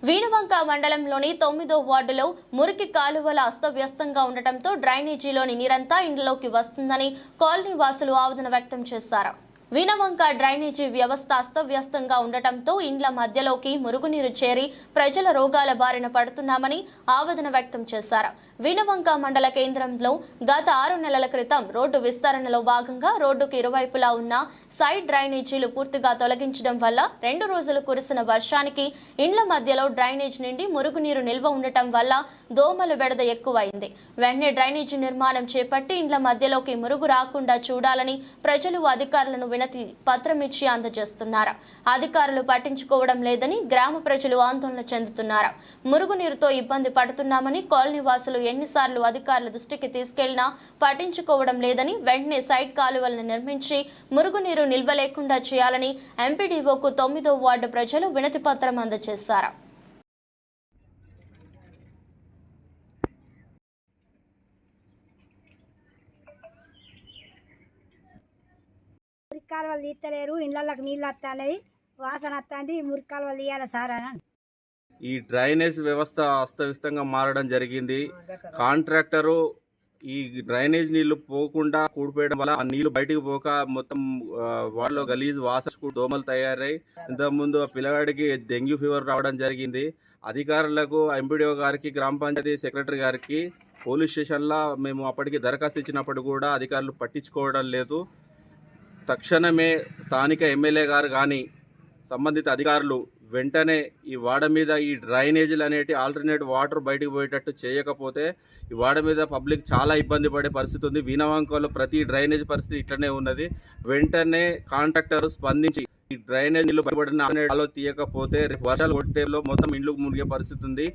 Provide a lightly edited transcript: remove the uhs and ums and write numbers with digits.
వీణవంక మండలంలోని 9వ వార్డులో మురికి కాలువల అస్తవ్యస్తంగా ఉండటంతో డ్రైనేజీలోని నీరంతా ఇండ్లలోకి వస్తుందని కాలనీ వాసులు ఆవేదన వ్యక్తం చేశారు. వీణవంక డ్రైనేజీ వ్యవస్థ అస్తవ్యస్తంగా ఉండటంతో ఇండ్ల మధ్యలోకి మురుగునీరు చేరి ప్రజల రోగాల బారిన పడుతున్నామని ఆవేదన వ్యక్తం చేశారు. వీణవంక మండల కేంద్రంలో గత 6 నెలల క్రితం రోడ్డు విస్తరణలో భాగంగా రోడ్డుకు ఇరువైపులా ఉన్న సైడ్ డ్రైనేజీలు పూర్తిగా తొలగించడం వల్ల 2 రోజులు కురిసిన వర్షానికి ఇండ్ల మధ్యలో డ్రైనేజ్ నిండి మురుగునీరు నిల్వ ఉండటం వల్ల దోమల బెడద ఎక్కువైంది. వెంటనే డ్రైనేజీ నిర్మాణం చేపట్టి ఇండ్ల మధ్యలోకి మురుగు రాకుండా చూడాలని ప్రజలు అధికారులను వినతి పత్రం ఇచ్చి అందజేస్తున్నారు. అధికారులు పట్టించుకోవడం లేదని గ్రామ ప్రజలు ఆందోళన చెందుతున్నారు. మురుగునీరుతో ఇబ్బంది పడుతున్నామని కాలనీ వాసులు ఎన్నిసార్లు అధికారుల దృష్టికి తీసుకెళ్లినా పట్టించుకోవడం లేదని వెంటనే సైడ్ కాలువలను నిర్మించి మురుగునీరు నిల్వ లేకుండా చేయాలని ఎంపీడీఓకు 9వ వార్డు ప్రజలు వినతి పత్రం అందజేశారు. మురికి కాలువలు తీస్తలేరు, ఇళ్ళకి నీళ్ళు వస్తాయి, వాసన వస్తుంది. మురికి కాలువలు తీయాలి సార్ అని ఈ డ్రైనేజ్ వ్యవస్థ అస్తవ్యస్తంగా మారడం జరిగింది. కాంట్రాక్టరు ఈ డ్రైనేజ్ నీళ్లు పోకుండా కూడిపోయడం వల్ల ఆ నీళ్లు బయటికి పోక మొత్తం వాటిలో గలీజ్ వాసన దోమలు తయారై ఇంతకుముందు ఆ పిల్లగాడికి డెంగ్యూ ఫీవర్ రావడం జరిగింది. అధికారులకు ఎంపీడీఓ గారికి, గ్రామ పంచాయతీ సెక్రటరీ గారికి, పోలీస్ స్టేషన్లో మేము అప్పటికి దరఖాస్తు ఇచ్చినప్పుడు కూడా అధికారులు పట్టించుకోవడం లేదు. తక్షణమే స్థానిక ఎమ్మెల్యే గారు కానీ సంబంధిత అధికారులు వెంటనే ఈ వాడ మీద ఈ డ్రైనేజీలు అనేటి ఆల్టర్నేట్ వాటర్ బయటకు పోయేటట్టు చేయకపోతే ఈ వాడ మీద పబ్లిక్ చాలా ఇబ్బంది పడే పరిస్థితి ఉంది. వీణవంకలో ప్రతి డ్రైనేజ్ పరిస్థితి ఇట్లనే ఉన్నది. వెంటనే కాంట్రాక్టర్ స్పందించి ఈ డ్రైనేజ్ నీళ్లు బయటపడిన తీయకపోతే వర్షాలు కొట్టేలో మొత్తం ఇండ్లకు మునిగే పరిస్థితి ఉంది.